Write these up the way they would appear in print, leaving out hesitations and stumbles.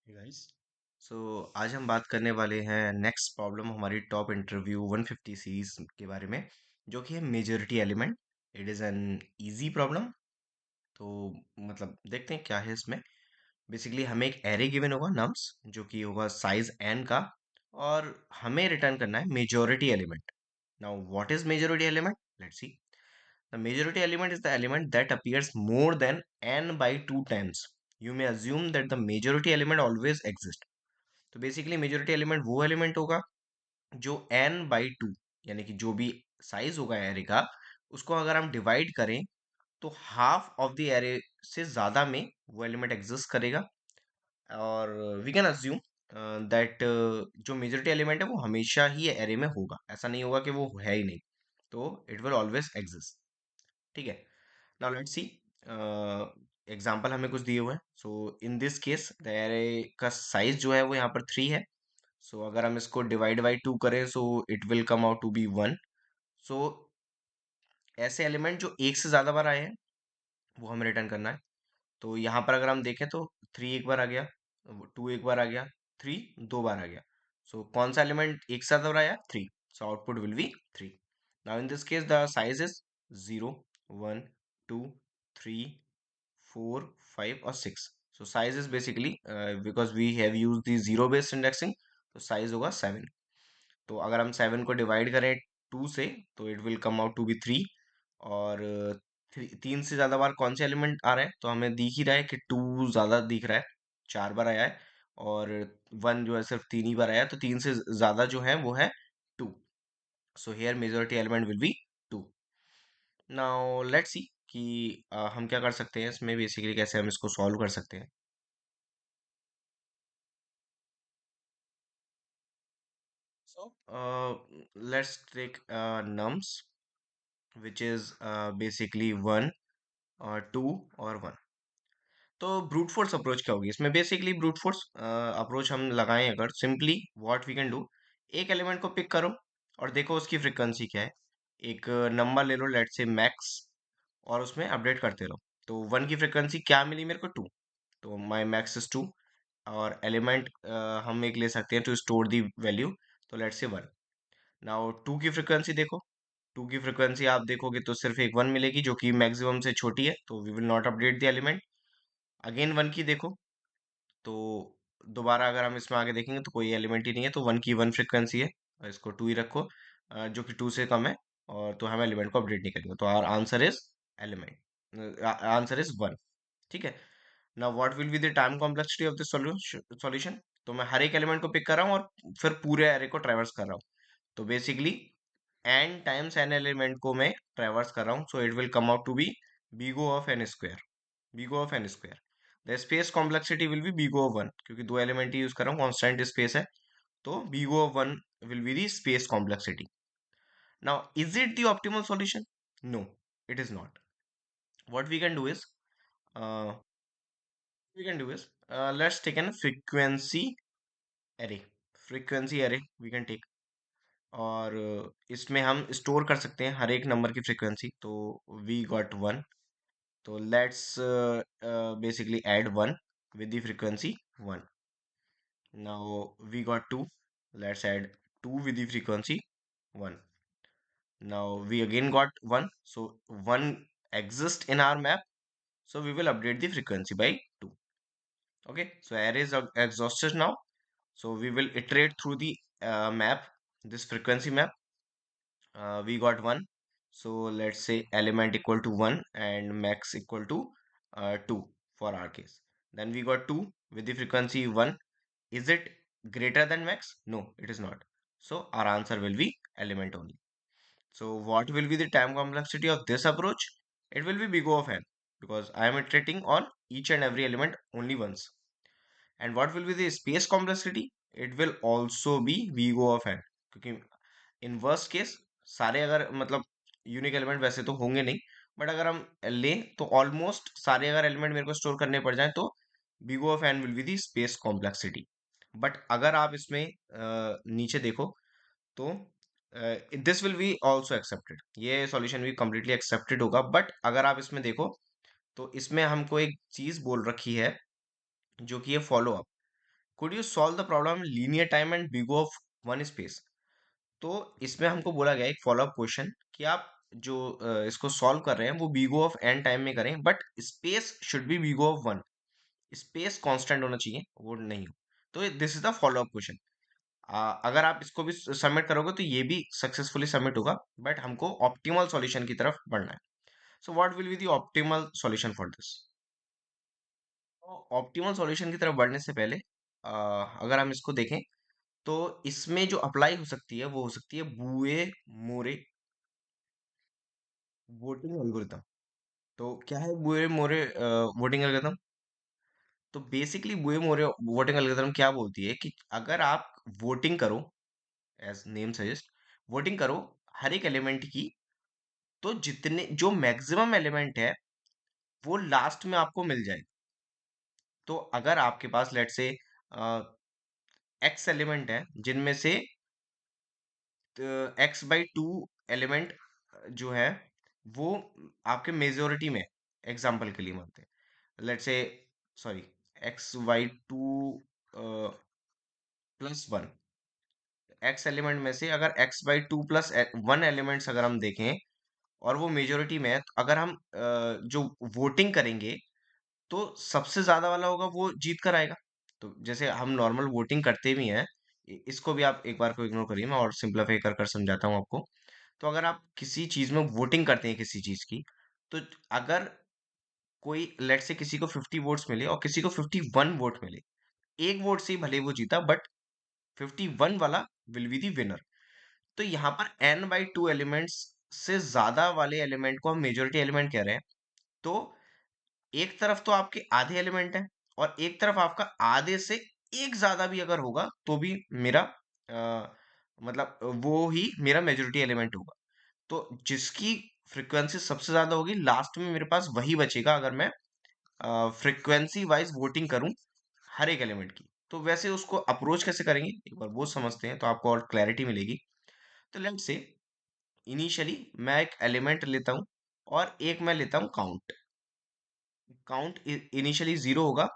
Guys, सो आज हम बात करने वाले हैं नेक्स्ट प्रॉब्लम हमारी टॉप इंटरव्यू 150 सीरीज के बारे में, जो कि है majority element. It is an easy problem. तो मतलब देखते हैं क्या है इसमें। बेसिकली हमें एक एरे गिवन होगा नम्स, जो कि होगा साइज n का, और हमें रिटर्न करना है majority element. Now what is majority element? Let's see. The majority element is the element that appears more than n by 2 times. You may assume that the majority element always exists. तो basically majority element वो element होगा जो n by two, यानी कि जो भी size होगा array का, उसको अगर हम डिवाइड करें तो हाफ ऑफ द एरे से ज्यादा में वो एलिमेंट एग्जिस्ट करेगा। और वी कैन अज्यूम दैट जो मेजोरिटी एलिमेंट है वो हमेशा ही एरे में होगा, ऐसा नहीं होगा कि वो है ही नहीं। तो इट विल ऑलवेज एग्जिस्ट। ठीक है। Now let's see. एग्जाम्पल हमें कुछ दिए हुए हैं। So in this case the array का साइज जो है वो यहाँ पर 3 है। सो अगर हम इसको डिवाइड बाई 2 करें, so it will come out to be 1। So ऐसे एलिमेंट जो एक से ज्यादा बार आए हैं वो हमें रिटर्न करना है। तो यहाँ पर अगर हम देखें तो 3 एक बार आ गया, 2 एक बार आ गया, 3 दो बार आ गया। सो कौन सा एलिमेंट एक से ज्यादा बार आया? 3। So output will be 3। Now in this case the size is 0, 1, 2, 3, 4, 5 और 6। So size is basically, because we have use the zero based indexing, तो साइज होगा 7। तो अगर हम 7 को डिवाइड करें 2 से, तो it will come out to be 3। और 3 से ज्यादा बार कौन से एलिमेंट आ रहा है? तो हमें दिख ही रहा है कि 2 ज्यादा दिख रहा है, 4 बार आया है। और 1 जो है सिर्फ 3 ही बार आया है, तो 3 से ज्यादा जो है वो है 2। So here majority element will be 2। Now let's see कि हम क्या कर सकते हैं इसमें, बेसिकली कैसे हम इसको सॉल्व कर सकते हैं। So let's take nums which is basically 1 और 2 और 1। तो ब्रूट फोर्स अप्रोच क्या होगी इसमें? बेसिकली ब्रूट फोर्स अप्रोच हम लगाएं अगर, simply what we can do, एक एलिमेंट को पिक करो और देखो उसकी फ्रिक्वेंसी क्या है। एक नंबर ले लो, लेट से मैक्स, और उसमें अपडेट करते रहो। तो 1 की फ्रिक्वेंसी क्या मिली मेरे को? 2। तो माई मैक्स इज 2। और एलिमेंट हम एक ले सकते हैं टू स्टोर दी वैल्यू, तो लेट से 1। नाउ 2 की फ्रिक्वेंसी देखो। 2 की फ्रिक्वेंसी आप देखोगे तो सिर्फ एक 1 मिलेगी, जो कि मैक्सिमम से छोटी है, तो we will not update the element. Again 1 की देखो, तो दोबारा अगर हम इसमें आगे देखेंगे तो कोई एलिमेंट ही नहीं है, तो 1 की 1 फ्रिक्वेंसी है, और इसको 2 ही रखो, जो कि 2 से कम है। और तो हम एलिमेंट को अपडेट नहीं करेंगे, तो our answer is element, answer is 1। ठीक है। Now what will be the time complexity of the solution? तो मैं हर एक एलिमेंट को पिक कर रहा हूँ और फिर पूरे एरे को ट्रेवर्स कर रहा हूँ। तो basically n times n element को मैं ट्रेवर्स कर रहा हूँ, so it will come out to be big O of n square. Big O of n square. The space complexity will be big O of 1, क्योंकि दो एलिमेंट ही यूज कर रहा हूँ, कॉन्स्टेंट स्पेस है। तो big O of 1 will be the space complexity. Now is it the optimal solution? No, it is not. What we can do is, let's take an frequency array. Frequency array we can take, और इसमें हम store कर सकते हैं हर एक number की frequency. तो we got 1, तो let's basically add 1 with the frequency 1. Now we got 2, let's add 2 with the frequency 1. Now we again got 1, so 1 exists in our map, so we will update the frequency by 2. Okay, so array is exhausted now, so we will iterate through the map, this frequency map. We got 1, so let's say element equal to 1 and max equal to 2 for our case. Then we got 2 with the frequency 1. Is it greater than max? No, it is not. So our answer will be element only. So what will be the time complexity of this approach? It will be big O of n, because I am iterating on each and every element only once. And what will be the space complexity? It will also be big O of n, क्योंकि in worst case सारे अगर मतलब unique element वैसे तो होंगे नहीं, but अगर हम लें तो ऑलमोस्ट सारे अगर एलिमेंट मेरे को स्टोर करने पड़ जाए, तो big of n will be the space complexity. But अगर आप इसमें नीचे देखो, तो this will be also accepted, ये सॉल्यूशन भी कंप्लीटली एक्सेप्टेड होगा। बट अगर आप इसमें देखो, तो इसमें हमको एक चीज बोल रखी है, जो कि है follow up. Could you solve the problem linear time and big of one space. तो इसमें हमको बोला गया एक फॉलोअप क्वेश्चन कि आप जो इसको सॉल्व कर रहे हैं वो बीगो ऑफ एन टाइम में करें, but space should be big O of one. Space constant होना चाहिए, वो नहीं हो। तो this is the follow up question. अगर आप इसको भी सबमिट करोगे तो ये भी सक्सेसफुली सबमिट होगा, बट हमको ऑप्टिमल सॉल्यूशन की तरफ बढ़ना है। So what will be the optimal solution for this. Optimal solution की तरफ बढ़ने से पहले अगर हम इसको देखें तो इसमें जो अप्लाई हो सकती है वो हो सकती है बुए मोरे वोटिंग एल्गोरिथम। तो क्या है बुए मोरे वोटिंग एल्गोरिथम? तो बेसिकली बुए मोरे वोटिंग एल्गोरिथम क्या बोलती है कि अगर आप वोटिंग करो, एज नेम सजेस्ट, वोटिंग करो हर एक एलिमेंट की, तो जितने जो मैक्सिमम एलिमेंट है वो लास्ट में आपको मिल जाए। तो अगर आपके पास लेट से एक्स एलिमेंट है जिनमें से एक्स बाई टू एलिमेंट जो है वो आपके मेजोरिटी में, एग्जाम्पल के लिए मानते हैं, let say, sorry, x y two plus one, x element में से अगर x by two plus one elements अगर हम देखें और वो मेजोरिटी में है, तो अगर हम जो वोटिंग करेंगे तो सबसे ज्यादा वाला होगा वो जीत कर आएगा। तो जैसे हम नॉर्मल वोटिंग करते भी हैं, इसको भी आप एक बार को इग्नोर करिए, मैं और सिंप्लीफाई कर कर समझाता हूँ आपको। तो अगर आप किसी चीज में वोटिंग करते हैं किसी चीज की, तो अगर कोई लेट से किसी को 50 वोट्स मिले और किसी को 51 वोट मिले, एक वोट से ही भले वो जीता, बट 51 वाला विल बी दी विनर। तो यहाँ पर n बाई टू एलिमेंट्स से ज्यादा वाले एलिमेंट को हम मेजोरिटी एलिमेंट कह रहे हैं। तो एक तरफ तो आपके आधे एलिमेंट है और एक तरफ आपका आधे से एक ज्यादा भी अगर होगा तो भी मेरा मतलब वो ही मेरा मेजोरिटी एलिमेंट होगा। तो जिसकी फ्रीक्वेंसी सबसे ज्यादा होगी लास्ट में मेरे पास वही बचेगा, अगर मैं फ्रीक्वेंसी वाइज वोटिंग करूं हर एक एलिमेंट की। तो वैसे उसको अप्रोच कैसे करेंगे एक बार वो समझते हैं तो आपको और क्लैरिटी मिलेगी। तो लेट से इनिशियली मैं एक एलिमेंट लेता हूं और एक मैं लेता हूं काउंट। काउंट इनिशियली जीरो होगा,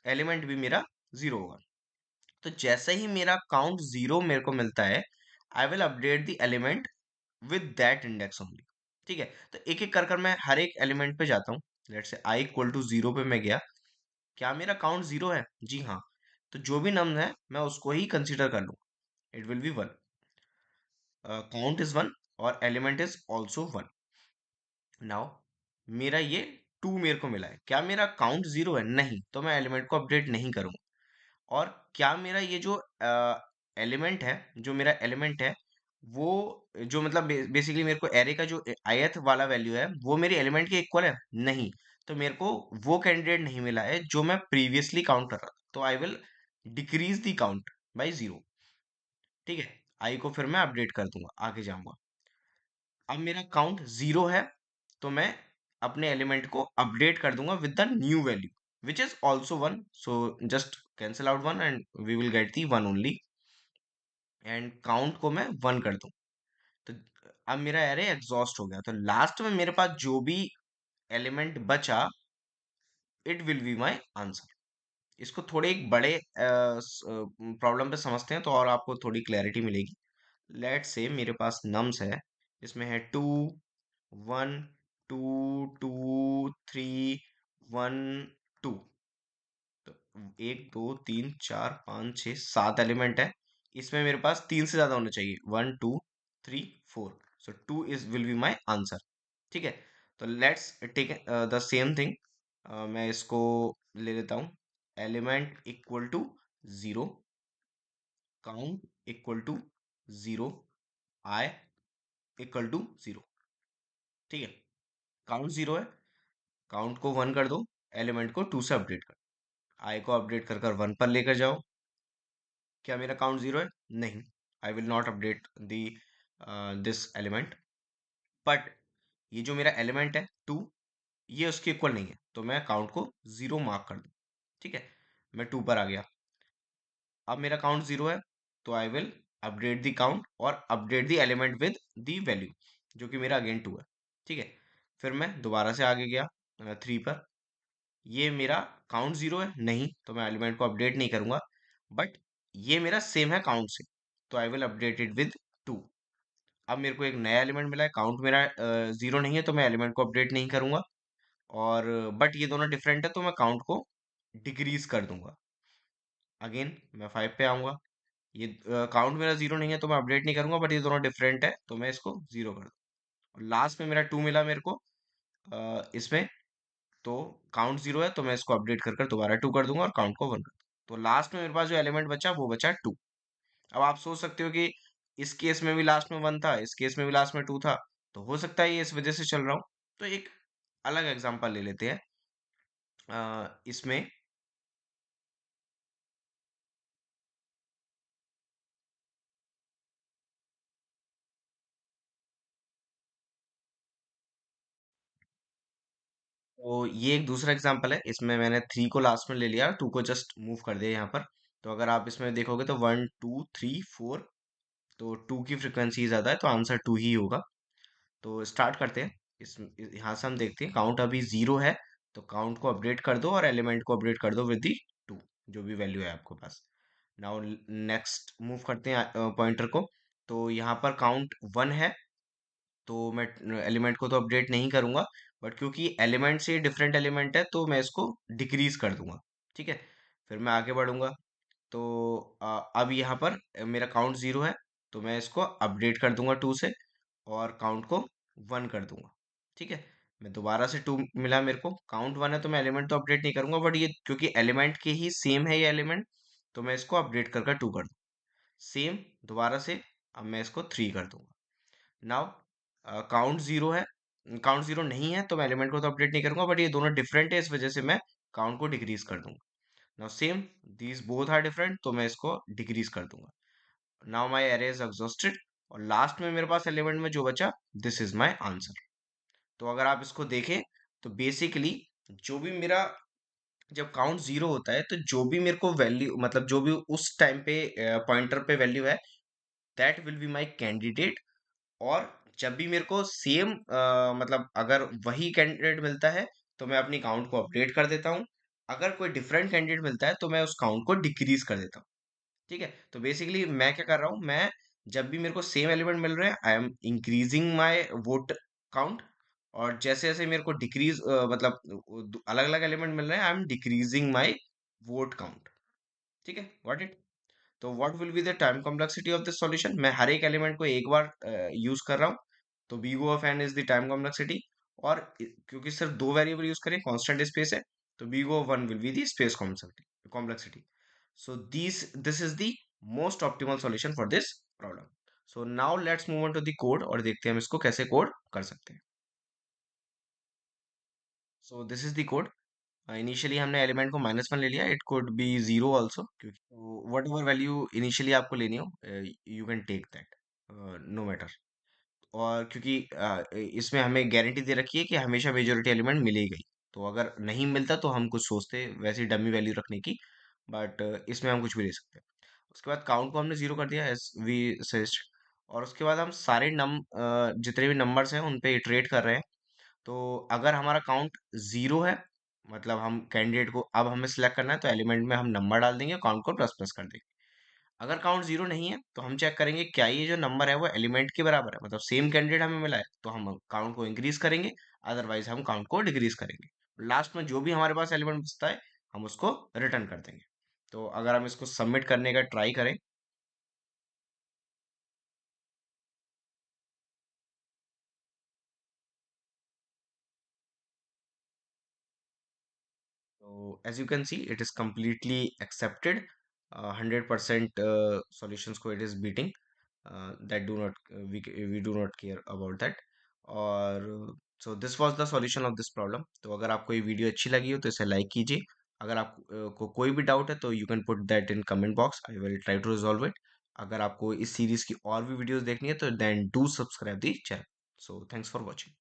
एलिमेंट भी मेरा जीरो होगा। तो जैसे ही मेरा काउंट जीरो मेरे को मिलता है, आई will update the element with that index only. ठीक है, तो एक एक कर कर मैं हर एक एलिमेंट पे जाता हूँ। लेट से आई इक्वल टू जीरो पे मैं गया, क्या मेरा काउंट जीरो है? जी हाँ। तो जो भी नंबर है मैं उसको ही कंसीडर कर लूँ, it will be one. Count is one और element is also one. Now मेरा ये टू मेरे को मिला है, क्या मेरा काउंट जीरो है? नहीं, तो मैं एलिमेंट को अपडेट नहीं करूंगा। और क्या मेरा ये जो एलिमेंट है, जो मेरा एलिमेंट है वो जो मतलब बेसिकली मेरे को एरे का जो ith वाला वैल्यू है वो मेरे एलिमेंट के इक्वल है? नहीं। तो मेरे को वो कैंडिडेट नहीं मिला है जो मैं प्रीवियसली काउंट कर रहा था, तो I will decrease the count by zero. ठीक है, आई को फिर मैं अपडेट कर दूंगा, आगे जाऊंगा। अब मेरा काउंट जीरो है, तो मैं अपने एलिमेंट को अपडेट कर दूंगा with the new value which is also one. So just cancel out one and we will get the one only. And count को मैं वन कर दूं, तो अब मेरा एरे एग्जॉस्ट हो गया। तो लास्ट में मेरे पास जो भी एलिमेंट बचा, it will be my answer. इसको थोड़े एक बड़े प्रॉब्लम पे समझते हैं तो और आपको थोड़ी क्लैरिटी मिलेगी। लेट से मेरे पास नम्स है, इसमें है two, one, two, two, three, one, two. तो एक, दो, तीन, चार, पाँच, छः, सात एलिमेंट है। इसमें मेरे पास तीन से ज्यादा होने चाहिए, one, two, three, four. So two is will be my answer. ठीक है, तो let's take the same thing. मैं इसको ले लेता हूँ, element equal to zero, count equal to zero, i equal to zero. ठीक है, काउंट जीरो है, काउंट को वन कर दो, एलिमेंट को टू से अपडेट कर, आई को अपडेट कर कर वन पर लेकर जाओ। क्या मेरा काउंट जीरो है? नहीं, I will not update the this element. But ये जो मेरा एलिमेंट है टू, ये उसके इक्वल नहीं है, तो मैं काउंट को जीरो मार्क कर दूं। ठीक है, मैं टू पर आ गया। अब मेरा काउंट जीरो है, तो I will update the count और update the element with the value, जो कि मेरा अगेन टू है। ठीक है, फिर मैं दोबारा से आगे गया थ्री पर। ये मेरा काउंट जीरो है? नहीं, तो मैं एलिमेंट को अपडेट नहीं करूंगा। बट ये मेरा सेम है काउंट से, तो I will update it with 2। अब मेरे को एक नया एलिमेंट मिला है, काउंट मेरा 0 नहीं है, तो मैं एलिमेंट को अपडेट नहीं करूंगा। और बट ये दोनों डिफरेंट है, तो मैं काउंट को डिक्रीज कर दूंगा। अगेन मैं 5 पे आऊंगा, ये काउंट मेरा 0 नहीं है, तो मैं अपडेट नहीं करूंगा, बट ये दोनों डिफरेंट है, तो मैं इसको 0 कर दूँ। और लास्ट में मेरा 2 मिला मेरे को इसमें, तो काउंट 0 है, तो मैं इसको अपडेट कर कर दोबारा 2 कर दूंगा और काउंट को 1 कर दूंगा। तो लास्ट में मेरे पास जो एलिमेंट बचा वो बचा 2। अब आप सोच सकते हो कि इस केस में भी लास्ट में 1 था, इस केस में भी लास्ट में 2 था, तो हो सकता है ये इस वजह से चल रहा हूँ। तो एक अलग एग्जांपल ले लेते हैं इसमें। तो ये एक दूसरा एग्जांपल है, इसमें मैंने 3 को लास्ट में ले लिया, 2 को जस्ट मूव कर दिया यहाँ पर। तो अगर आप इसमें देखोगे तो 1 2 3 4, तो 2 की फ्रिक्वेंसी ज्यादा है, तो आंसर 2 ही होगा। तो स्टार्ट करते हैं। यहाँ से हम देखते हैं काउंट अभी 0 है, तो काउंट को अपडेट कर दो और एलिमेंट को अपडेट कर दो विद दी 2, जो भी वैल्यू है आपके पास। नाउ नेक्स्ट मूव करते हैं पॉइंटर को। तो यहाँ पर काउंट 1 है, तो मैं एलिमेंट को तो अपडेट नहीं करूंगा, बट क्योंकि एलिमेंट से डिफरेंट एलिमेंट है, तो मैं इसको डिक्रीज कर दूंगा। ठीक है, फिर मैं आगे बढ़ूंगा। तो अब यहाँ पर मेरा काउंट 0 है, तो मैं इसको अपडेट कर दूंगा 2 से और काउंट को 1 कर दूंगा। ठीक है, मैं दोबारा से 2 मिला मेरे को, काउंट 1 है, तो मैं एलिमेंट तो अपडेट नहीं करूंगा, बट ये क्योंकि एलिमेंट के ही सेम है ये एलिमेंट, तो मैं इसको अपडेट कर कर 2 कर दूँ। सेम दोबारा से अब मैं इसको 3 कर दूंगा। नाउ काउंट 0 है, काउंट 0 नहीं है, तो मैं एलिमेंट को तो अपडेट नहीं करूंगा, बट ये दोनों डिफरेंट है, इस वजह से मैं काउंट को डिक्रीज कर दूंगा। Now same, these both are different, तो मैं इसको डिक्रीज कर दूंगा। Now my array is exhausted, और लास्ट में मेरे पास एलिमेंट में जो बचा, दिस इज माई आंसर। तो अगर आप इसको देखें, तो बेसिकली जो भी मेरा, जब काउंट 0 होता है, तो जो भी मेरे को वैल्यू, मतलब जो भी उस टाइम पे पॉइंटर पे वैल्यू है, that will be my candidate. और जब भी मेरे को सेम मतलब अगर वही कैंडिडेट मिलता है, तो मैं अपनी काउंट को अपडेट कर देता हूँ। अगर कोई डिफरेंट कैंडिडेट मिलता है, तो मैं उस काउंट को डिक्रीज कर देता हूँ। ठीक है, तो बेसिकली मैं क्या कर रहा हूँ, मैं जब भी मेरे को सेम एलिमेंट मिल रहे हैं, I am increasing my vote count. और जैसे जैसे मेरे को डिक्रीज, मतलब अलग अलग एलिमेंट मिल रहे हैं, I am decreasing my vote count. ठीक है, व्हाट इट। तो what will be the time complexity of this solution, मैं हर एक एलिमेंट को एक बार यूज कर रहा हूँ, तो B O of n is the time complexity. और क्योंकि सिर्फ दो वेरिएबल यूज करें, कांस्टेंट स्पेस है, तो B O one will be the space complexity. so this is the most optimal solution for this problem. So now let's move on to the code और देखते हैं हम इसको कैसे कोड कर सकते हैं। so this is the code। Initially हमने एलिमेंट को -1 ले लिया, इट कुड बी 0 ऑल्सो, क्योंकि वट एवर वैल्यू इनिशियली आपको लेनी हो, you can take that, no matter. और क्योंकि इसमें हमें गारंटी दे रखी है कि हमेशा मेजोरिटी एलिमेंट मिलेगा ही, तो अगर नहीं मिलता तो हम कुछ सोचते वैसे डमी वैल्यू रखने की, बट इसमें हम कुछ भी ले सकते हैं। उसके बाद काउंट को हमने 0 कर दिया एज वी सजेस्ट। और उसके बाद हम सारे जितने भी नंबर्स हैं उन पे इटरेट कर रहे हैं। तो अगर हमारा काउंट 0 है, मतलब हम कैंडिडेट को अब हमें सिलेक्ट करना है, तो एलिमेंट में हम नंबर डाल देंगे, काउंट को प्लस प्लस कर देंगे। अगर काउंट 0 नहीं है, तो हम चेक करेंगे क्या ये जो नंबर है वो एलिमेंट के बराबर है, मतलब सेम कैंडिडेट हमें मिला है, तो हम काउंट को इंक्रीज करेंगे, अदरवाइज हम काउंट को डिक्रीज करेंगे। लास्ट में जो भी हमारे पास एलिमेंट बचता है, हम उसको रिटर्न कर देंगे। तो अगर हम इसको सबमिट करने का ट्राई करें, so as you can see, it is completely accepted. 100% solutions को it is beating. That do not we do not care about that. और so this was the solution of this problem. तो अगर आपको ये video अच्छी लगी हो, तो इसे लाइक कीजिए। अगर आप को कोई भी डाउट है, तो you can put that in comment box, I will try to resolve it. अगर आपको इस सीरीज की और भी वीडियोस देखनी है, तो then do subscribe the channel. So thanks for watching.